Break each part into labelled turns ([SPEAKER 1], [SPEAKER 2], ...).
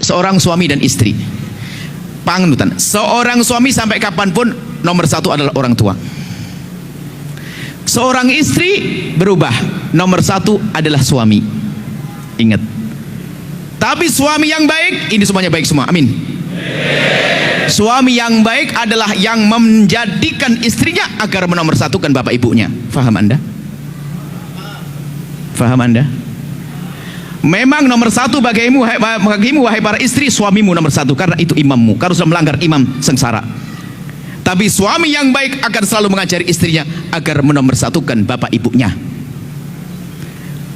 [SPEAKER 1] seorang suami dan istri. Panutan. Seorang suami sampai kapanpun nomor satu adalah orang tua. Seorang istri berubah, nomor satu adalah suami. Ingat. Tapi suami yang baik, ini semuanya baik semua. Amin. Suami yang baik adalah yang menjadikan istrinya agar menomorsatukan bapak ibunya. Faham Anda? Faham Anda? Memang nomor satu bagimu wahai para istri, suamimu nomor satu, karena itu imammu. Kalau sudah melanggar imam, sengsara. Tapi suami yang baik akan selalu mengajari istrinya agar menomorsatukan bapak ibunya.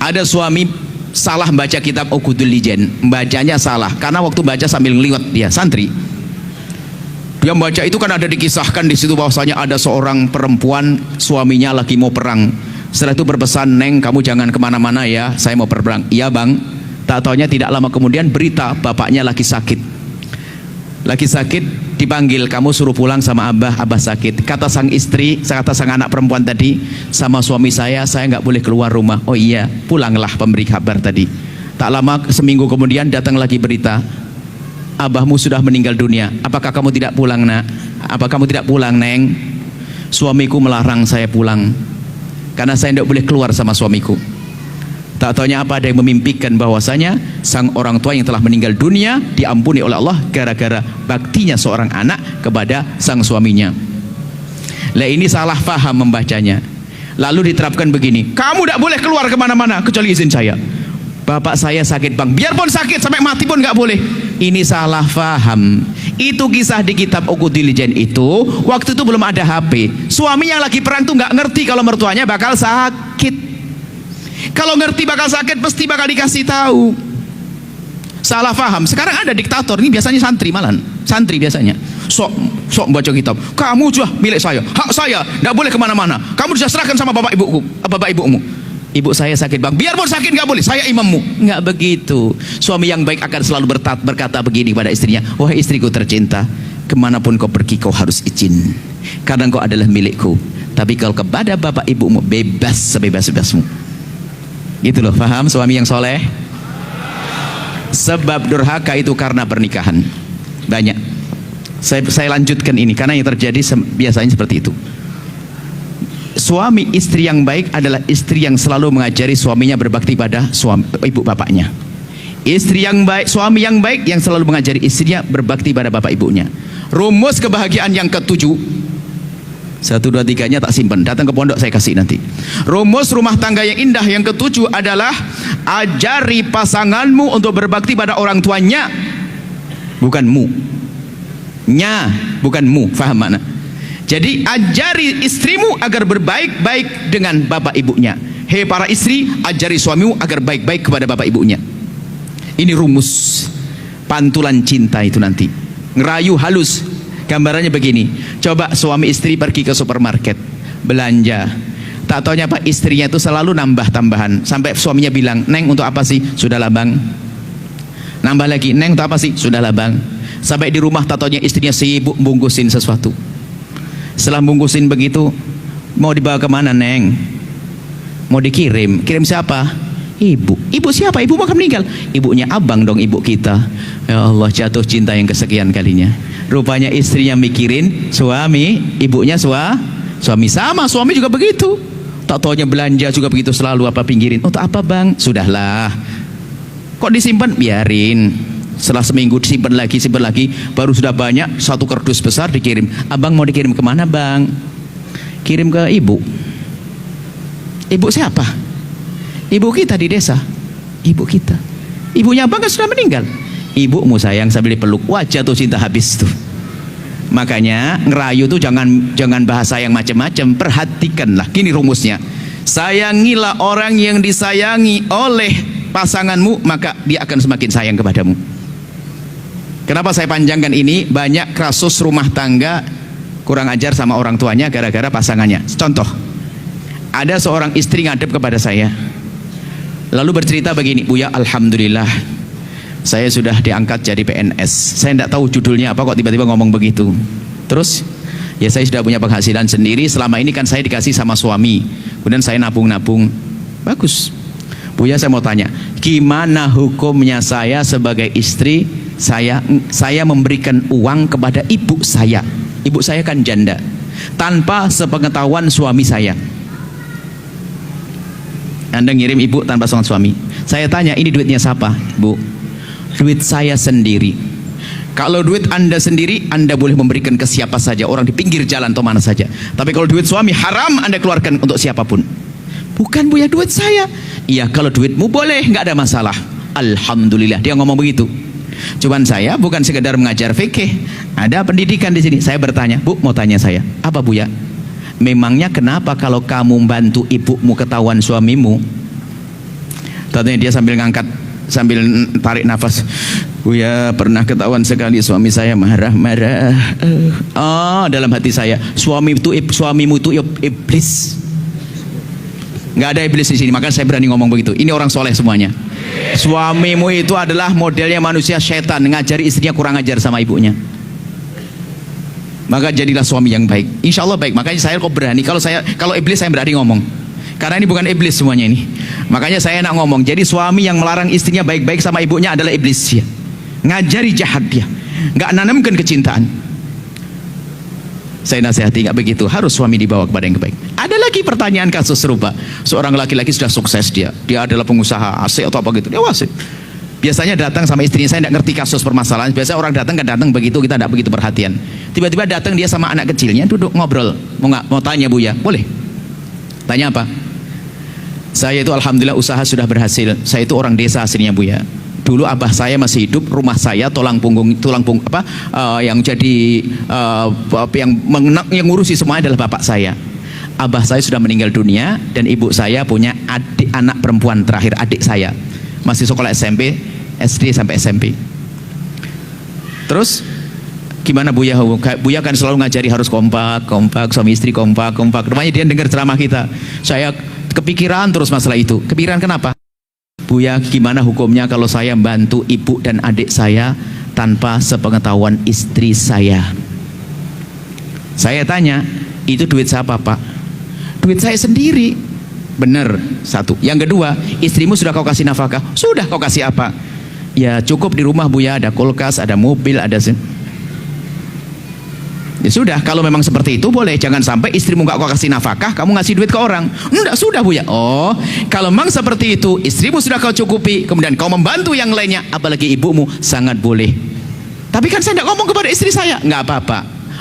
[SPEAKER 1] Ada suami salah baca kitab Uqudul Lijan, bacanya salah karena waktu baca sambil ngeliwat, dia santri. Dia membaca itu kan ada dikisahkan di situ bahwasanya ada seorang perempuan, suaminya lagi mau perang. Setelah itu berpesan, "Neng, kamu jangan kemana-mana ya, saya mau berperang." "Iya bang." Tak taunya tidak lama kemudian berita bapaknya lagi sakit. Lagi sakit, dipanggil, "Kamu suruh pulang sama abah, abah sakit." Kata sang istri, kata sang anak perempuan tadi, "Sama suami saya nggak boleh keluar rumah." "Oh iya, pulanglah," pemberi kabar tadi. Tak lama, seminggu kemudian datang lagi berita, "Abahmu sudah meninggal dunia. Apakah kamu tidak pulang, nak?" "Apa kamu tidak pulang, Neng?" "Suamiku melarang saya pulang karena saya tidak boleh keluar sama suamiku." Tak taunya apa, ada yang memimpikan bahwasanya sang orang tua yang telah meninggal dunia diampuni oleh Allah gara-gara baktinya seorang anak kepada sang suaminya. Lah ini salah faham membacanya. Lalu diterapkan begini, "Kamu tidak boleh keluar kemana-mana kecuali izin saya." "Bapak saya sakit bang." "Biarpun sakit sampai mati pun nggak boleh." Ini salah faham. Itu kisah di kitab Uqudul Lijan itu, waktu itu belum ada HP. Suami yang lagi perang tuh nggak ngerti kalau mertuanya bakal sakit. Kalau ngerti bakal sakit pasti bakal dikasih tahu. Salah faham. Sekarang ada diktator, ini biasanya santri malahan. Santri biasanya sok baca kitab. "Kamu sudah milik saya, hak saya, tidak boleh kemana-mana. Kamu sudah serahkan sama bapak ibumu." "Ibu saya sakit bang." "Biarpun sakit nggak boleh, saya imammu." Nggak begitu. Suami yang baik akan selalu berkata begini pada istrinya, "Wahai istriku tercinta, kemanapun kau pergi kau harus izin, karena kau adalah milikku. Tapi kalau kepada bapak ibumu, bebas sebebas-bebasmu." Gitu loh, paham suami yang soleh? Sebab durhaka itu karena pernikahan banyak. Saya lanjutkan ini karena yang terjadi biasanya seperti itu. Suami istri yang baik adalah istri yang selalu mengajari suaminya berbakti pada ibu bapaknya. Istri yang baik, suami yang baik yang selalu mengajari istrinya berbakti pada bapak ibunya. Rumus kebahagiaan yang ketujuh, 1, 2, 3-nya tak simpan, datang ke pondok saya kasih nanti. Rumus rumah tangga yang indah yang ketujuh adalah ajari pasanganmu untuk berbakti pada orang tuanya, bukan mu. Nya, bukan mu, faham mana? Jadi ajari istrimu agar berbaik-baik dengan bapak ibunya. Hei para istri, ajari suamimu agar baik-baik kepada bapak ibunya. Ini rumus pantulan cinta itu nanti. Ngerayu halus. Gambarannya begini, coba suami istri pergi ke supermarket belanja, tak taunya apa, istrinya itu selalu nambah tambahan sampai suaminya bilang, "Neng, untuk apa sih?" "Sudahlah bang." Nambah lagi, "Neng, untuk apa sih?" "Sudahlah bang." Sampai di rumah tak taunya istrinya sibuk bungkusin sesuatu. Setelah bungkusin begitu, "Mau dibawa kemana, Neng?" "Mau dikirim." "Kirim siapa?" "Ibu." "Ibu siapa?" "Ibu akan meninggal." "Ibunya abang dong, ibu kita." Ya Allah, jatuh cinta yang kesekian kalinya. Rupanya istrinya mikirin suami, ibunya suami. Sama suami juga begitu. Tak taunya belanja juga begitu selalu, apa pinggirin. "Untuk apa bang?" "Sudahlah." "Kok disimpan?" "Biarin." Setelah seminggu disimpan lagi, baru sudah banyak, satu kardus besar dikirim. "Abang mau dikirim kemana bang?" "Kirim ke ibu." "Ibu siapa?" "Ibu kita di desa." "Ibu kita?" "Ibunya abang kan sudah meninggal." "Ibumu sayang," sambil dipeluk. Wah, jatuh cinta habis tuh. Makanya ngerayu tuh jangan bahasa yang macam-macam, perhatikanlah. Gini rumusnya, sayangilah orang yang disayangi oleh pasanganmu, maka dia akan semakin sayang kepadamu. Kenapa saya panjangkan ini? Banyak kasus rumah tangga kurang ajar sama orang tuanya gara-gara pasangannya. Contoh, ada seorang istri ngadep kepada saya lalu bercerita begini, "Buya, alhamdulillah saya sudah diangkat jadi PNS. Saya tidak tahu judulnya apa, kok tiba-tiba ngomong begitu. Terus, ya saya sudah punya penghasilan sendiri. Selama ini kan saya dikasih sama suami. Kemudian saya nabung-nabung. Bagus. Buya, saya mau tanya, gimana hukumnya saya sebagai istri saya memberikan uang kepada ibu saya. Ibu saya kan janda, tanpa sepengetahuan suami saya. Anda ngirim ibu tanpa sepengetahuan suami. Saya tanya, ini duitnya siapa, Bu? Duit saya sendiri. Kalau duit Anda sendiri, Anda boleh memberikan ke siapa saja, orang di pinggir jalan atau mana saja. Tapi kalau duit suami haram Anda keluarkan untuk siapapun. Bukan, Bu, ya duit saya. Iya, kalau duitmu boleh, nggak ada masalah. Alhamdulillah, dia ngomong begitu. Cuman saya bukan sekedar mengajar fikih, ada pendidikan di sini. Saya bertanya, Bu, mau tanya saya, apa, Bu, ya? Memangnya kenapa kalau kamu bantu ibumu ketahuan suamimu? Tadinya dia sambil ngangkat, sambil tarik nafas. Buya, pernah ketahuan sekali suami saya marah-marah. Dalam hati saya, suamimu itu iblis. Nggak ada iblis di sini, maka saya berani ngomong begitu. Ini orang soleh semuanya. Suamimu itu adalah modelnya manusia setan, ngajari istrinya kurang ajar sama ibunya. Maka jadilah suami yang baik. Insya Allah baik. Makanya saya kok berani. Kalau iblis saya berani ngomong. Karena ini bukan iblis semuanya ini. Makanya saya nak ngomong. Jadi suami yang melarang istrinya baik-baik sama ibunya adalah iblis ya. Ngajari jahat dia. Nggak nanamkan kecintaan. Saya nasihati nggak begitu. Harus suami dibawa kepada yang baik. Ada lagi pertanyaan kasus serupa. Seorang laki-laki sudah sukses dia. Dia adalah pengusaha AC atau apa gitu. Dia wasit. Biasanya datang sama istrinya, saya tidak ngerti kasus permasalahan. Biasanya orang datang kan datang begitu, kita tidak begitu perhatian. Tiba-tiba datang dia sama anak kecilnya, duduk ngobrol. Mau tanya, Bu, ya? Boleh. Tanya apa? Saya itu alhamdulillah usaha sudah berhasil. Saya itu orang desa aslinya, Bu, ya. Dulu abah saya masih hidup, rumah saya tulang punggung yang jadi yang ngurusi semuanya adalah bapak saya. Abah saya sudah meninggal dunia dan ibu saya punya anak perempuan terakhir, adik saya. Masih sekolah SMP, SD sampai SMP. Terus gimana Buya? Buya kan selalu ngajari harus kompak, suami istri kompak. Rupanya dia dengar ceramah kita. Saya kepikiran terus masalah itu. Kepikiran kenapa? Buya, gimana hukumnya kalau saya bantu ibu dan adik saya tanpa sepengetahuan istri saya? Saya tanya, itu duit siapa, Pak? Duit saya sendiri. Benar, satu. Yang kedua, istrimu sudah kau kasih nafkah? Sudah. Kau kasih apa? Ya cukup di rumah, Bu, ya, ada kulkas, ada mobil, ada ya sudah. Kalau memang seperti itu boleh. Jangan sampai istrimu nggak kau kasih nafkah, kamu ngasih duit ke orang. Enggak, sudah, Bu, ya. Oh, kalau memang seperti itu, istrimu sudah kau cukupi, kemudian kau membantu yang lainnya, apalagi ibumu, sangat boleh. Tapi kan saya nggak ngomong kepada istri saya. Nggak apa-apa,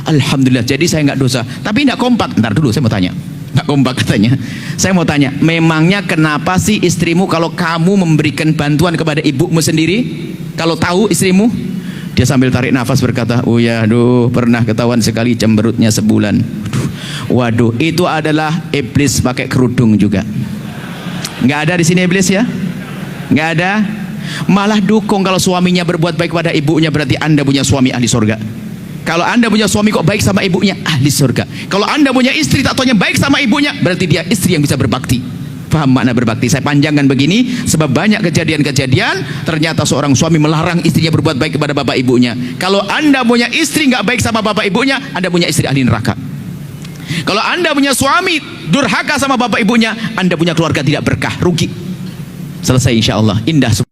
[SPEAKER 1] alhamdulillah, jadi saya nggak dosa. Tapi nggak kompak. Ntar dulu, saya mau tanya. Nggak kompak katanya. Saya mau tanya, memangnya kenapa sih istrimu kalau kamu memberikan bantuan kepada ibumu sendiri, kalau tahu istrimu? Dia sambil tarik nafas berkata, oh ya, aduh, pernah ketahuan sekali cemberutnya sebulan. Waduh, itu adalah iblis pakai kerudung juga. Nggak ada di sini iblis, ya? Nggak ada. Malah dukung kalau suaminya berbuat baik pada ibunya, berarti Anda punya suami ahli surga. Kalau Anda punya suami kok baik sama ibunya, ahli surga. Kalau Anda punya istri tak taunya baik sama ibunya, berarti dia istri yang bisa berbakti. Paham makna berbakti? Saya panjangkan begini sebab banyak kejadian-kejadian ternyata seorang suami melarang istrinya berbuat baik kepada bapak ibunya. Kalau Anda punya istri nggak baik sama bapak ibunya, Anda punya istri ahli neraka. Kalau Anda punya suami durhaka sama bapak ibunya, Anda punya keluarga tidak berkah, rugi. Selesai insya Allah, indah semua.